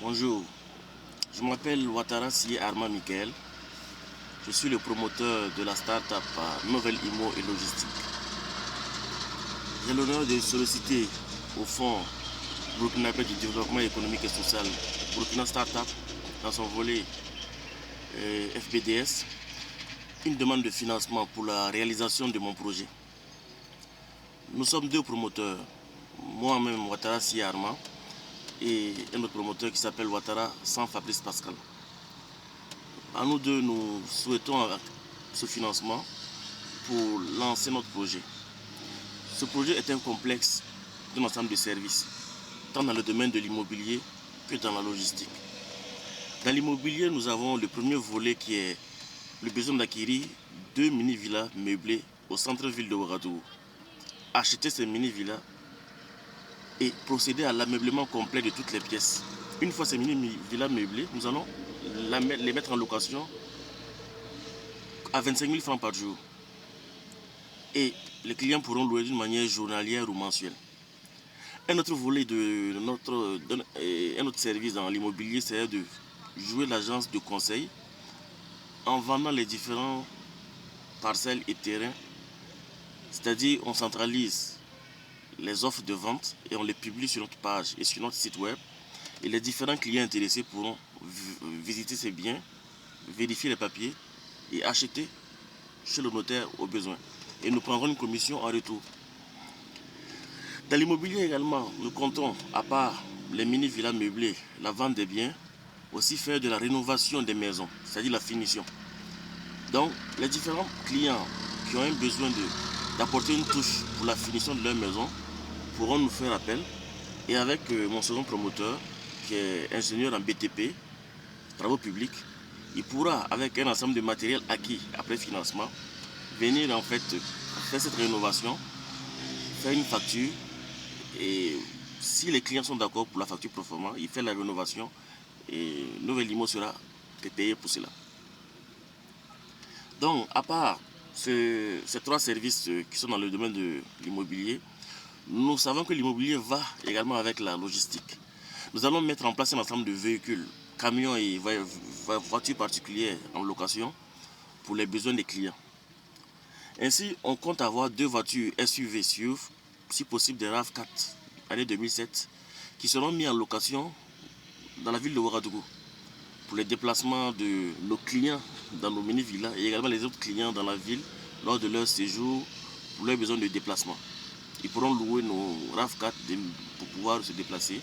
Bonjour, je m'appelle Ouattara Sié Arma Michael. Je suis le promoteur de la start-up Nouvelle Immo et Logistique. J'ai l'honneur de solliciter au Fonds burkinabé du développement économique et social Burkina Startup dans son volet FBDS une demande de financement pour la réalisation de mon projet. Nous sommes deux promoteurs, moi-même Ouattara Sié Arma et un autre promoteur qui s'appelle Ouattara sans Fabrice Pascal. À nous deux, nous souhaitons ce financement pour lancer notre projet. Ce projet est un complexe d'un ensemble de services, tant dans le domaine de l'immobilier que dans la logistique. Dans l'immobilier, nous avons le premier volet qui est le besoin d'acquérir 2 mini-villas meublées au centre-ville de Ouagadougou. Acheter ces mini-villas et procéder à l'ameublement complet de toutes les pièces. Une fois ces mini-villas meublées, nous allons les mettre en location à 25 000 francs par jour. Et les clients pourront louer d'une manière journalière ou mensuelle. Un autre volet de un autre service dans l'immobilier, c'est de jouer l'agence de conseil en vendant les différents parcelles et terrains. C'est-à-dire on centralise les offres de vente et on les publie sur notre page et sur notre site web. Et les différents clients intéressés pourront visiter ces biens, vérifier les papiers et acheter chez le notaire au besoin. Et nous prendrons une commission en retour. Dans l'immobilier également, nous comptons, à part les mini-villas meublées, la vente des biens, aussi faire de la rénovation des maisons, c'est-à-dire la finition. Donc, les différents clients qui ont un besoin d'apporter une touche pour la finition de leur maison pourront nous faire appel. Et avec mon second promoteur, qui est ingénieur en BTP, travaux publics, il pourra, avec un ensemble de matériel acquis après financement, venir en fait faire cette rénovation, faire une facture. Et si les clients sont d'accord pour la facture proforma, il fait la rénovation et Nouvelle Immo sera payé pour cela. Donc, à part ces trois services qui sont dans le domaine de l'immobilier, nous savons que l'immobilier va également avec la logistique. Nous allons mettre en place un ensemble de véhicules, camions et voitures particulières en location pour les besoins des clients. Ainsi, on compte avoir 2 voitures SUV SUV, si possible des RAV4 année 2007, qui seront mis en location dans la ville de Ouagadougou pour les déplacements de nos clients dans nos mini-villas et également les autres clients dans la ville lors de leur séjour pour leurs besoins de déplacement. Ils pourront louer nos RAV4 pour pouvoir se déplacer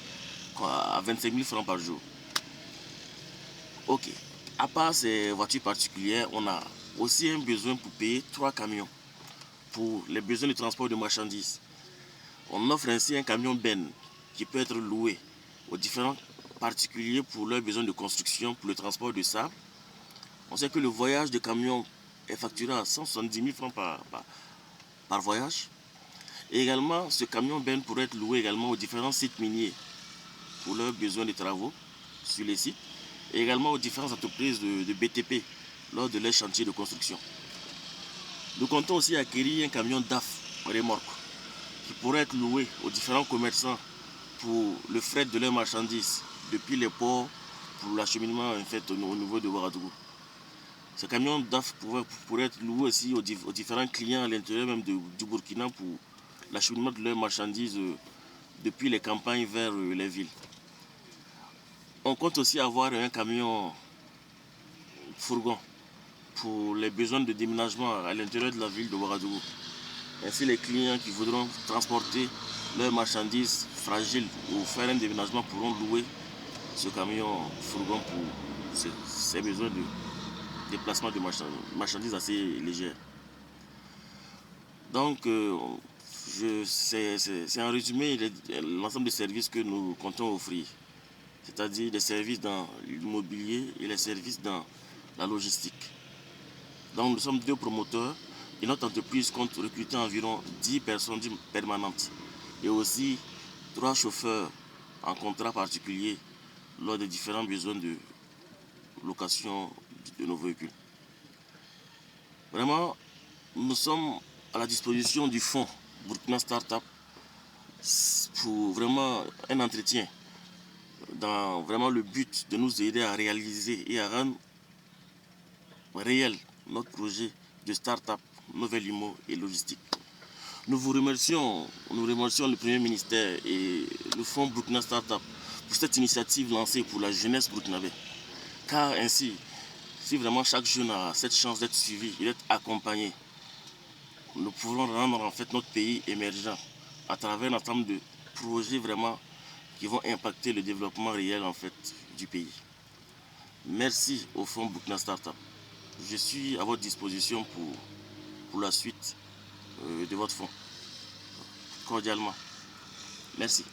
à 25 000 francs par jour. Ok. À part ces voitures particulières, on a aussi un besoin pour payer 3 camions pour les besoins de transport de marchandises. On offre ainsi un camion Ben qui peut être loué aux différents particuliers pour leurs besoins de construction, pour le transport de sable. On sait que le voyage de camion est facturé à 170 000 francs par voyage. Et également, ce camion Ben pourrait être loué également aux différents sites miniers pour leurs besoins de travaux sur les sites et également aux différentes entreprises de BTP lors de leurs chantiers de construction. Nous comptons aussi acquérir un camion DAF remorque qui pourrait être loué aux différents commerçants pour le fret de leurs marchandises depuis les ports pour l'acheminement en fait, au niveau de Ouagadougou. Ce camion DAF pourrait être loué aussi aux différents clients à l'intérieur même du Burkina pour l'acheminement de leurs marchandises depuis les campagnes vers les villes. On compte aussi avoir un camion fourgon pour les besoins de déménagement à l'intérieur de la ville de Ouagadougou. Ainsi, les clients qui voudront transporter leurs marchandises fragiles ou faire un déménagement pourront louer ce camion fourgon pour ses besoins de déplacement de marchandises assez légères. Donc, c'est en résumé l'ensemble des services que nous comptons offrir. C'est-à-dire des services dans l'immobilier et les services dans la logistique. Donc nous sommes 2 promoteurs et notre entreprise compte recruter environ 10 personnes permanentes et aussi 3 chauffeurs en contrat particulier lors des différents besoins de location de nos véhicules. Vraiment, nous sommes à la disposition du fonds Burkina Startup pour vraiment un entretien dans vraiment le but de nous aider à réaliser et à rendre réel notre projet de start-up Nouvelle Immo et Logistique. Nous remercions le Premier ministère et le Fonds Burkina Startup pour cette initiative lancée pour la jeunesse burkinabé. Car ainsi, si vraiment chaque jeune a cette chance d'être suivi et d'être accompagné, nous pourrons rendre en fait notre pays émergent à travers un ensemble de projets vraiment qui vont impacter le développement réel en fait du pays. Merci au Fonds Burkina Startup. Je suis à votre disposition pour la suite de votre fonds. Cordialement. Merci.